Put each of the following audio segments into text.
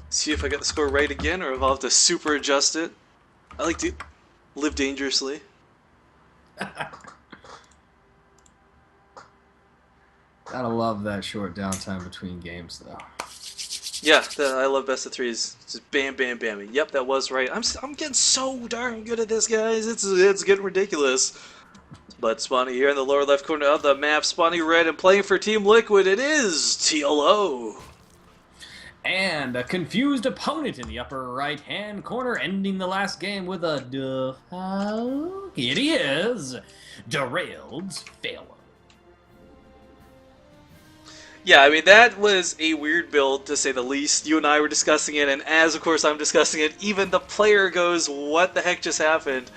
See if I get the score right again, or if I'll have to super adjust it. I like to live dangerously. Gotta love that short downtime between games, though. Yeah, I love best of threes. Just bam, bam, bam. Yep, that was right. I'm getting so darn good at this, guys. It's getting ridiculous. But spawning here in the lower left corner of the map, spawning red and playing for Team Liquid, it is TLO. And a confused opponent in the upper right-hand corner, ending the last game with a it is Derailed FaiLo. Yeah, I mean, that was a weird build, to say the least. You and I were discussing it, and as, of course, I'm discussing it, even the player goes, what the heck just happened?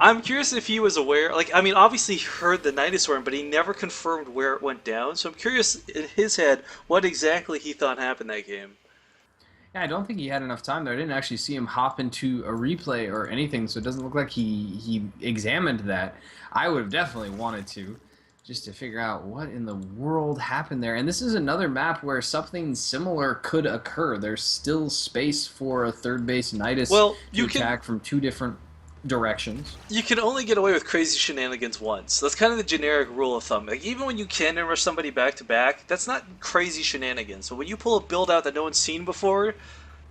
I'm curious if he was aware. Like, I mean, obviously he heard the Night Storm, but he never confirmed where it went down. So I'm curious, in his head, what exactly he thought happened that game. Yeah, I don't think he had enough time there. I didn't actually see him hop into a replay or anything, so it doesn't look like he examined that. I would have definitely wanted to, just to figure out what in the world happened there. And this is another map where something similar could occur. There's still space for a third base Nidus Well, to attack from two different directions. You can only get away with crazy shenanigans once. That's kind of the generic rule of thumb. Like, even when you can rush somebody back to back, that's not crazy shenanigans. So when you pull a build out that no one's seen before,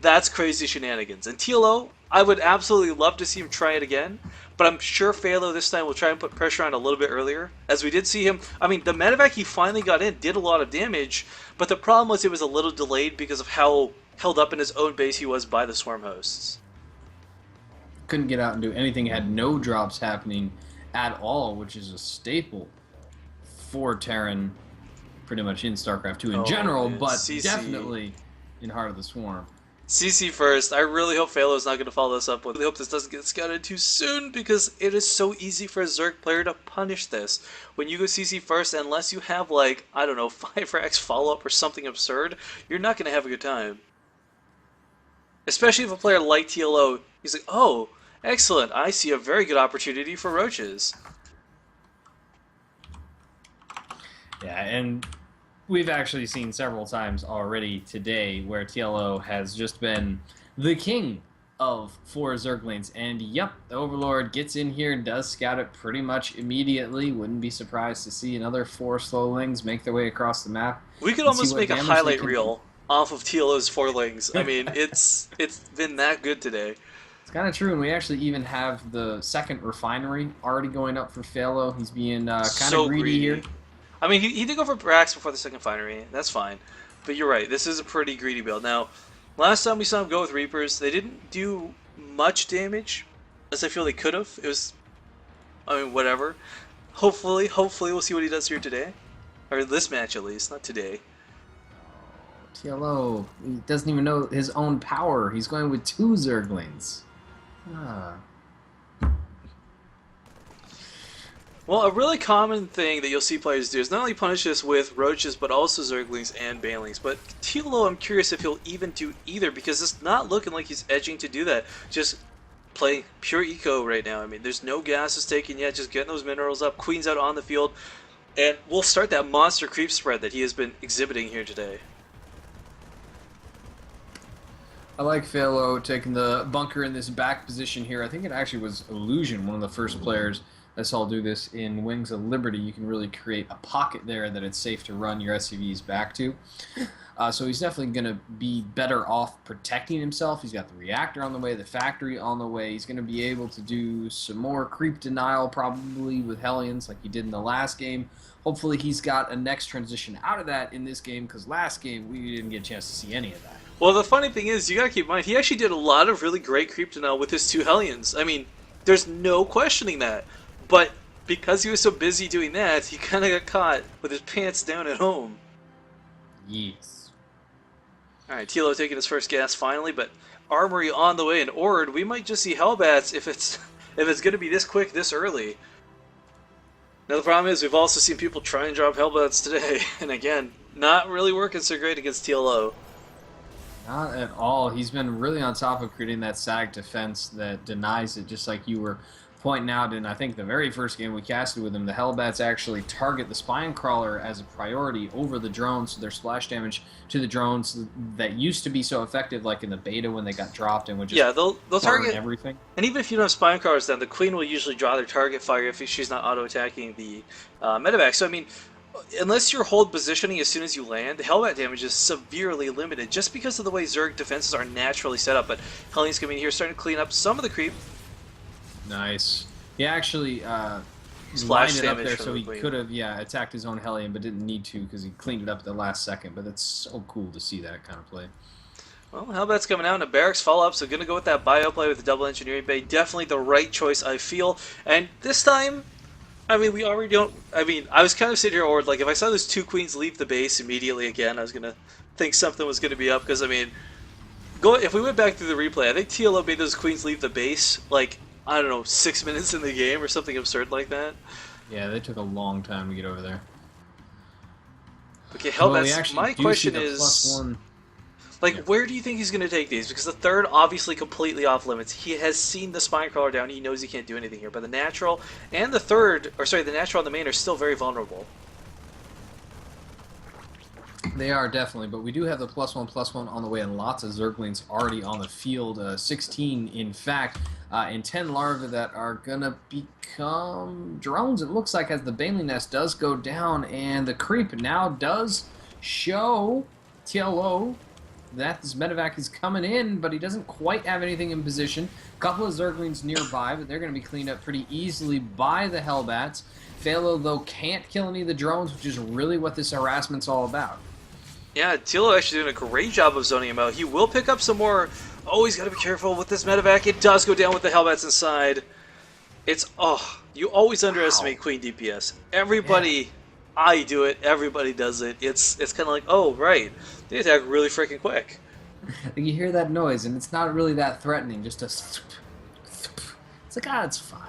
that's crazy shenanigans. And TLO, I would absolutely love to see him try it again, but I'm sure FaiLo this time will try and put pressure on a little bit earlier. As we did see him, I mean, the medevac he finally got in did a lot of damage, but the problem was it was a little delayed because of how held up in his own base he was by the swarm hosts. Couldn't get out and do anything, had no drops happening at all, which is a staple for Terran pretty much in StarCraft 2 in general, man. but CC. definitely in Heart of the Swarm. CC first. I really hope FaiLo's not going to follow this up with. I hope this doesn't get scouted too soon, because it is so easy for a Zerg player to punish this. When you go CC first, unless you have, like, I don't know, 5x follow-up or something absurd, you're not going to have a good time. Especially if a player like TLO, he's like, oh, excellent, I see a very good opportunity for roaches. Yeah, and we've actually seen several times already today where TLO has just been the king of 4 Zerglings. And yep, the Overlord gets in here and does scout it pretty much immediately. Wouldn't be surprised to see another 4 Slowlings make their way across the map. We could almost make a highlight reel off of TLO's 4lings. I mean, it's been that good today. It's kind of true, and we actually even have the second refinery already going up for FaiLo. He's being kind of greedy here. I mean, he did go for Brax before the second refinery. That's fine. But you're right, this is a pretty greedy build. Now, last time we saw him go with Reapers, they didn't do much damage, as I feel they could have. It was, I mean, whatever. Hopefully we'll see what he does here today. Or this match, at least, not today. TLO, he doesn't even know his own power. He's going with 2 Zerglings. Well, a really common thing that you'll see players do is not only punish this with roaches, but also Zerglings and Banelings. But TLO, I'm curious if he'll even do either, because it's not looking like he's edging to do that. Just play pure eco right now. I mean, there's no gases taken yet, just getting those minerals up, queens out on the field, and we'll start that monster creep spread that he has been exhibiting here today. I like FaiLo taking the bunker in this back position here. I think it actually was Illusion, one of the first players I saw do this in Wings of Liberty. You can really create a pocket there that it's safe to run your SCVs back to. So he's definitely going to be better off protecting himself. He's got the reactor on the way, the factory on the way. He's going to be able to do some more creep denial probably with Hellions like he did in the last game. Hopefully he's got a next transition out of that in this game, because last game we didn't get a chance to see any of that. Well, the funny thing is, you gotta keep in mind, he actually did a lot of really great creep denial with his 2 Hellions. I mean, there's no questioning that. But because he was so busy doing that, he kind of got caught with his pants down at home. Yes. Alright, TLO taking his first gas finally, but Armory on the way, and Ord, we might just see Hellbats if it's going to be this quick, this early. Now the problem is, we've also seen people try and drop Hellbats today, and again, not really working so great against TLO. Not at all. He's been really on top of creating that sag defense that denies it, just like you were pointing out in, I think, the very first game we casted with him, the Hellbats actually target the Spine Crawler as a priority over the drones, so their splash damage to the drones that used to be so effective, like in the beta when they got dropped and would just they'll target everything. And even if you don't have spine crawlers, then the queen will usually draw their target fire if she's not auto attacking the medevac. So I mean, unless you're hold positioning as soon as you land, the Hellbat damage is severely limited just because of the way Zerg defenses are naturally set up. But Hellion's coming in here, starting to clean up some of the creep. Nice. He actually Splash lined it up damage there, from so the he queen. could have attacked his own Hellion, but didn't need to because he cleaned it up at the last second. But it's so cool to see that kind of play. Well, Hellbat's coming out and a barracks follow up, so gonna go with that bio play with the double engineering bay. Definitely the right choice, I feel. And this time, I mean, we already don't. I mean, I was kind of sitting here, or like, if I saw those 2 queens leave the base immediately again, I was gonna think something was gonna be up. Because I mean, if we went back through the replay, I think TLO made those queens leave the base like, I don't know, 6 minutes in the game or something absurd like that. Yeah, they took a long time to get over there. Okay, Hellbats. Well, My question is, +1. like, where do you think he's going to take these? Because the third, obviously completely off limits. He has seen the spine crawler down. He knows he can't do anything here. But the natural and the third, or sorry, the natural and the main are still very vulnerable. They are definitely, but we do have the +1/+1 on the way, and lots of Zerglings already on the field. 16, in fact, and 10 larvae that are gonna become drones. It looks like as the Baneling Nest does go down, and the creep now does show TLO that this medevac is coming in, but he doesn't quite have anything in position. A couple of Zerglings nearby, but they're going to be cleaned up pretty easily by the Hellbats. FaiLo, though, can't kill any of the drones, which is really what this harassment's all about. Yeah, TLO actually doing a great job of zoning him out. He will pick up some more. Oh, he's got to be careful with this medevac. It does go down with the Hellbats inside. It's, oh, you always underestimate Queen DPS. Everybody, I do it, everybody does it. It's kind of like, oh, right. They attack really freaking quick. You hear that noise, and it's not really that threatening, just a... It's like, it's fine.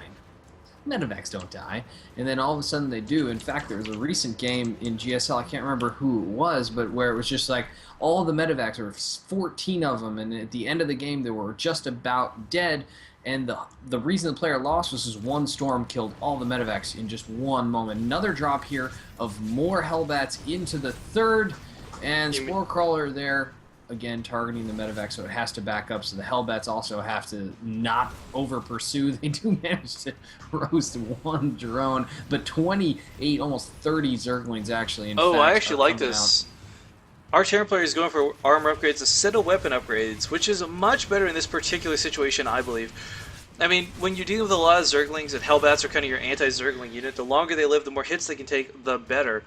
Medevacs don't die. And then all of a sudden they do. In fact, there was a recent game in GSL, I can't remember who it was, but where it was just like, all the medevacs, there were 14 of them, and at the end of the game they were just about dead, and the reason the player lost was because one storm killed all the medevacs in just one moment. Another drop here of more Hellbats into the third, and Spore Crawler there, again, targeting the medevac, so it has to back up, so the Hellbats also have to not over-pursue. They do manage to roast one drone, but 28, almost 30 Zerglings, actually, in fact, I actually like this. Our Terran player is going for armor upgrades instead of weapon upgrades, which is much better in this particular situation, I believe. I mean, when you're dealing with a lot of Zerglings, and Hellbats are kind of your anti-Zergling unit, the longer they live, the more hits they can take, the better.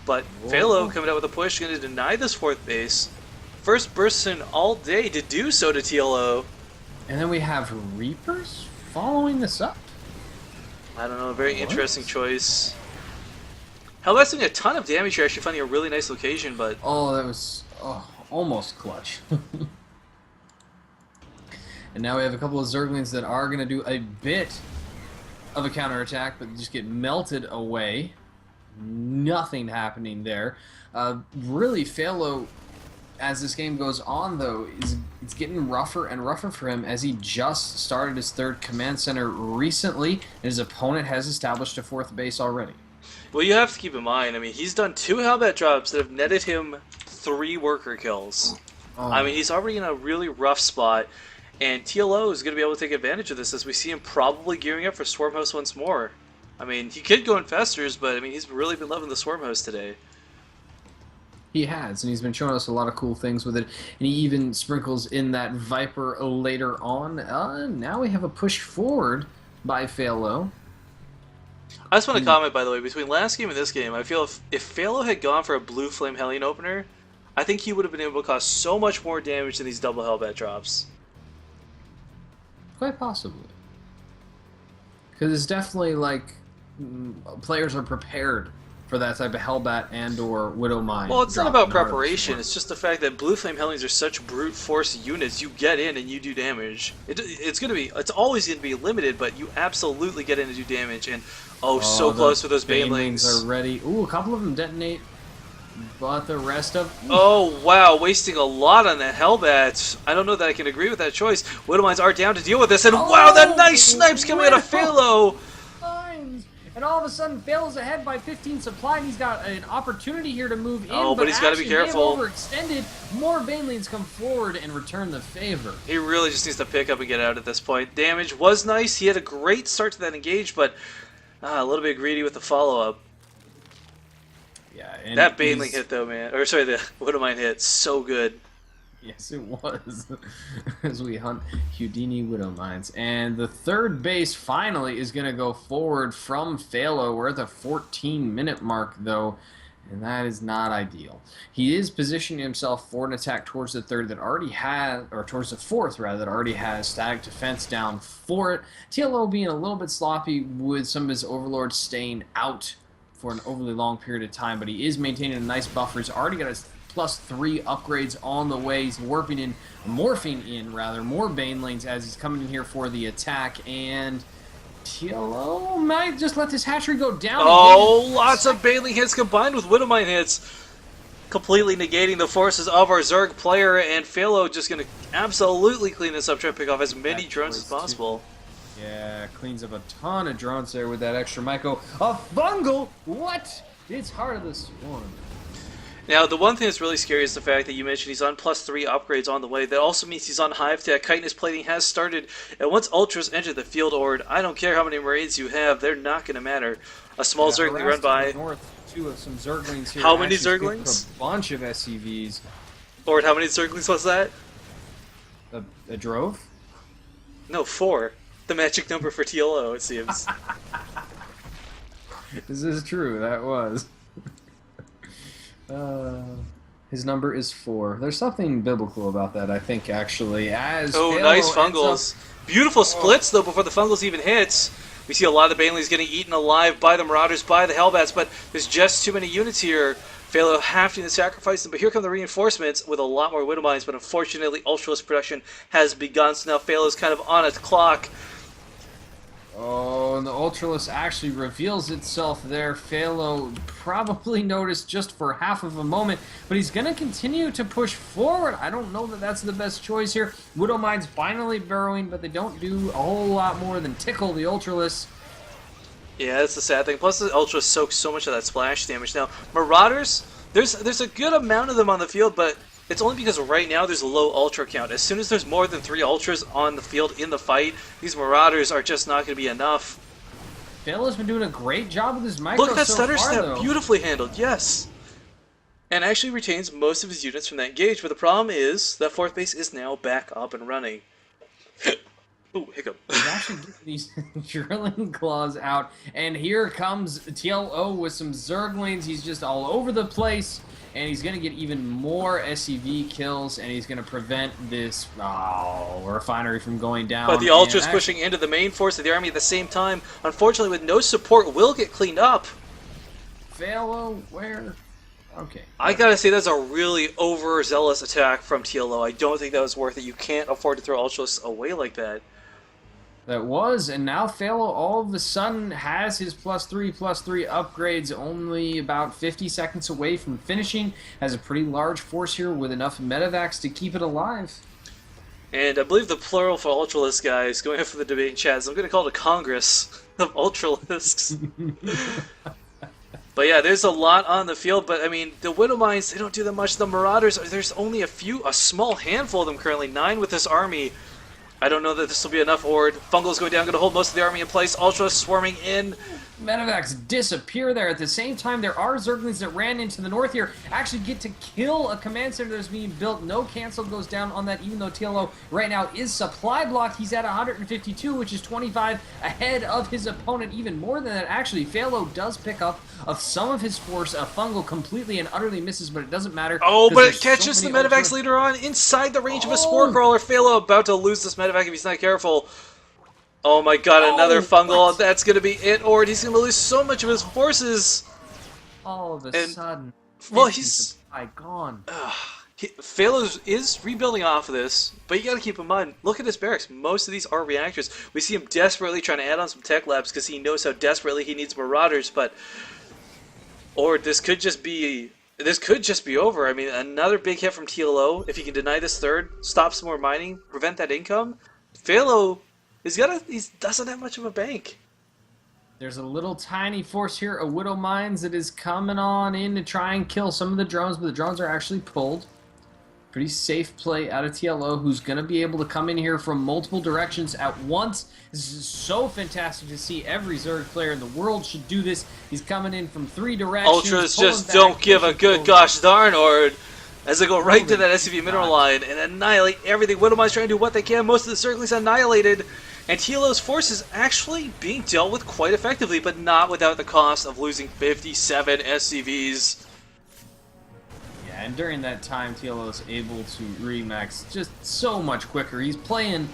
But FaiLo coming out with a push, going to deny this 4th base. First person all day to do so to TLO. And then we have Reapers following this up. I don't know, a very interesting choice. Hellbat's doing a ton of damage here, actually finding a really nice location, but... Oh, that was almost clutch. And now we have a couple of Zerglings that are going to do a bit of a counterattack, but just get melted away. Nothing happening there. Really, FaiLo, as this game goes on, though, it's getting rougher and rougher for him as he just started his 3rd command center recently, and his opponent has established a 4th base already. Well, you have to keep in mind, I mean, he's done 2 Hellbat drops that have netted him 3 worker kills. Oh. I mean, he's already in a really rough spot, and TLO is going to be able to take advantage of this as we see him probably gearing up for Swarmhost once more. I mean, he could go Infestors, but I mean, he's really been loving the Swarmhost today. He has, and he's been showing us a lot of cool things with it, and he even sprinkles in that Viper later on. Now we have a push forward by FaiLo. I just want to comment, by the way, between last game and this game, I feel if FaiLo had gone for a Blue Flame Hellion opener, I think he would have been able to cause so much more damage than these double Hellbat drops. Quite possibly. Because it's definitely like, players are prepared for that type of Hellbat and or Widow Mine. Well, it's not about preparation, it's just the fact that Blue Flame Hellions are such brute force units. You get in and you do damage. It's always going to be limited, but you absolutely get in and do damage, and so close with those Banelings. Are ready. Ooh, a couple of them detonate. But the rest of... Oh, wow, wasting a lot on that Hellbat. I don't know that I can agree with that choice. Widowmines are down to deal with this, and wow, that nice snipes coming out of FaiLo! And all of a sudden, FaiLo's ahead by 15 supply, and he's got an opportunity here to move in. Oh, but he's got to be careful. Overextended. More Banelings come forward and return the favor. He really just needs to pick up and get out at this point. Damage was nice. He had a great start to that engage, but a little bit greedy with the follow-up. Yeah, and that Baneling hit, though, man. Or, sorry, the Widowmine hit. So good. Yes, it was. As we hunt Houdini Widowmines. And the third base finally is going to go forward from FaiLo. We're at the 14-minute mark, though, and that is not ideal. He is positioning himself for an attack towards the third that already has, or towards the fourth, rather, that already has static defense down for it. TLO being a little bit sloppy with some of his overlords staying out for an overly long period of time, but he is maintaining a nice buffer. He's already got his +3 upgrades on the way. He's morphing in more Banelings as he's coming in here for the attack, and TLO might just let this hatchery go down. Oh, lots of Baneling hits combined with Widowmine hits, completely negating the forces of our Zerg player, and FaiLo just going to absolutely clean this up, trying to pick off as many drones as possible. Yeah, cleans up a ton of drones there with that extra Myco. A fungal? What? It's Heart of the Swarm. Now, the one thing that's really scary is the fact that you mentioned he's on +3 upgrades on the way. That also means he's on Hive Tech. Chitinous plating has started, and once Ultras enter the field, Ord, I don't care how many Marines you have, they're not going to matter. A small Zergling run by. North, too, of some Zerglings here. How many Zerglings? A bunch of SCVs. Ord, how many Zerglings was that? A drove? No, 4. The magic number for TLO, it seems. This is true, that was. His number is 4. There's something biblical about that, I think, actually. As FaiLo nice fungals. Beautiful splits, though, before the fungals even hits. We see a lot of the Banelings getting eaten alive by the Marauders, by the Hellbats, but there's just too many units here. FaiLo having to sacrifice them, but here come the reinforcements with a lot more Widowmines, but unfortunately, Ultralist production has begun, so now FaiLo's kind of on its clock. Oh, and the Ultralist actually reveals itself there. FaiLo probably noticed just for half of a moment, but he's going to continue to push forward. I don't know that that's the best choice here. Widowmines finally burrowing, but they don't do a whole lot more than tickle the Ultralist. Yeah, that's the sad thing. Plus, the Ultra soaks so much of that splash damage. Now, Marauders, there's a good amount of them on the field, but it's only because right now there's a low Ultra count. As soon as there's more than 3 Ultras on the field in the fight, these Marauders are just not going to be enough. FaiLo's been doing a great job with his micro Look at that so stutter far, step, though. beautifully handled, yes. And actually retains most of his units from that engage, but the problem is that 4th base is now back up and running. Ooh, hiccup. He's actually getting these drilling claws out, and here comes TLO with some Zerglings. He's just all over the place, and he's going to get even more SCV kills, and he's going to prevent this refinery from going down. But the Ultras pushing into the main force of the army at the same time, unfortunately with no support, will get cleaned up. FaiLo, where? Okay. I gotta say, that's a really overzealous attack from TLO. I don't think that was worth it. You can't afford to throw Ultras away like that. That was, and now FaiLo all of a sudden has his +3/+3 upgrades, only about 50 seconds away from finishing. Has a pretty large force here with enough medevacs to keep it alive. And I believe the plural for Ultralisk, guys, going after the debate in chat, I'm going to call it a Congress of Ultralisks. But yeah, there's a lot on the field, but I mean, the Widowmines, they don't do that much. The Marauders, there's only a small handful of them currently, 9 with this army. I don't know that this will be enough. Ord. Fungal's going down, going to hold most of the army in place. Ultra swarming in. Medevacs disappear there. At the same time, there are Zerglings that ran into the north here, actually get to kill a command center that's being built. No cancel goes down on that, even though TLO right now is supply blocked. He's at 152, which is 25 ahead of his opponent. Even more than that, actually, FaiLo does pick up of some of his force. A Fungal completely and utterly misses, but it doesn't matter. Oh, but it catches the medevacs later on inside the range of a Spore Crawler. FaiLo about to lose this medevac if he's not careful. Oh my god, another Fungal. What? That's going to be it, Ord. He's going to lose so much of his forces. All of a sudden. Well, he's gone. FaiLo is rebuilding off of this, but you got to keep in mind, look at his barracks. Most of these are reactors. We see him desperately trying to add on some tech labs because he knows how desperately he needs Marauders, but Ord, this could just be this could just be over. I mean, another big hit from TLO. If he can deny this third, stop some more mining, prevent that income, FaiLo, he doesn't have much of a bank. There's a little tiny force here of Widow Mines that is coming on in to try and kill some of the drones, but the drones are actually pulled. Pretty safe play out of TLO, who's going to be able to come in here from multiple directions at once. This is so fantastic to see. Every Zerg player in the world should do this. He's coming in from 3 directions. Ultras just don't give a good gosh darn, Ord, as they go right to that SCV mineral line and annihilate everything. Widowmine's trying to do what they can. Most of the Zerglings annihilated. And TLO's forces actually being dealt with quite effectively, but not without the cost of losing 57 SCVs. Yeah, and during that time, TLO is able to remax just so much quicker. He's playing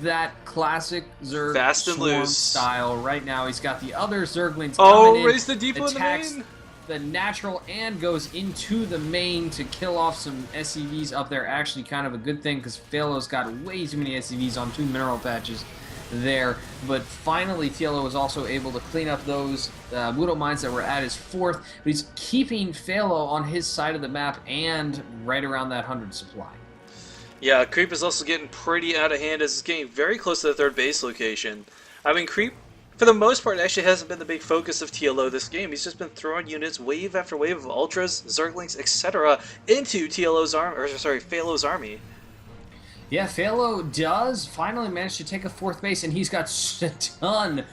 that classic Zerg fast and swarm loose style right now. He's got the other Zerglings coming in. Raise the depot in the main. The natural and goes into the main to kill off some SCVs up there. Actually, kind of a good thing because FaiLo's got way too many SCVs on 2 mineral patches there. But finally, TLO was also able to clean up those Widow Mines that were at his 4th. But he's keeping FaiLo on his side of the map and right around that 100 supply. Yeah, Creep is also getting pretty out of hand as it's getting very close to the 3rd base location. I mean, Creep, for the most part, actually hasn't been the big focus of TLO this game. He's just been throwing units, wave after wave of Ultras, Zerglings, etc. into FaiLo's army. Yeah, FaiLo does finally manage to take a 4th base, and he's got a ton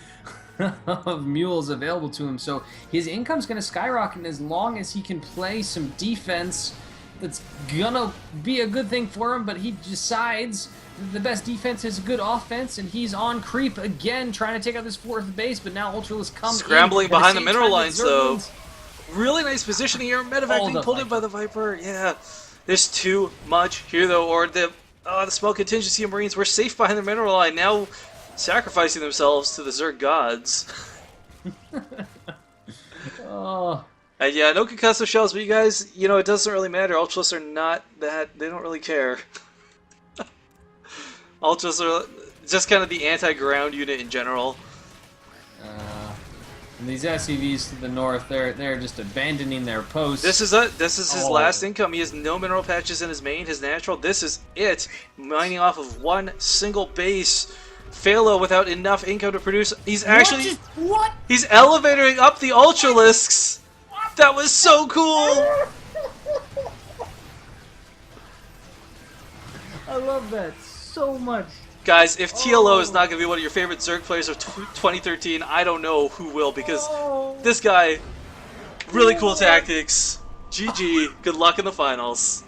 of mules available to him. So his income's going to skyrocket as long as he can play some defense. That's going to be a good thing for him, but he decides the best defense is a good offense, and he's on Creep again, trying to take out this 4th base, but now Ultralis come scrambling behind the mineral lines, though. Zerglings. Really nice positioning here. Medevac being pulled in by the Viper. Yeah, there's too much here, though, or the small contingency of Marines were safe behind the mineral line, now sacrificing themselves to the Zerg gods. Oh. And yeah, no concussive shells, but you guys, it doesn't really matter. Ultras are not that, they don't really care. Ultras are just kind of the anti-ground unit in general. And these SCVs to the north, they're just abandoning their posts. This is his last income. He has no mineral patches in his main, his natural. This is it. Mining off of one single base. FaiLo without enough income to produce. He's actually he's elevating up the Ultralisks. That was so cool. I love that so much. Guys, if TLO is not going to be one of your favorite Zerg players of 2013, I don't know who will, because this guy, really cool tactics. GG, good luck in the finals.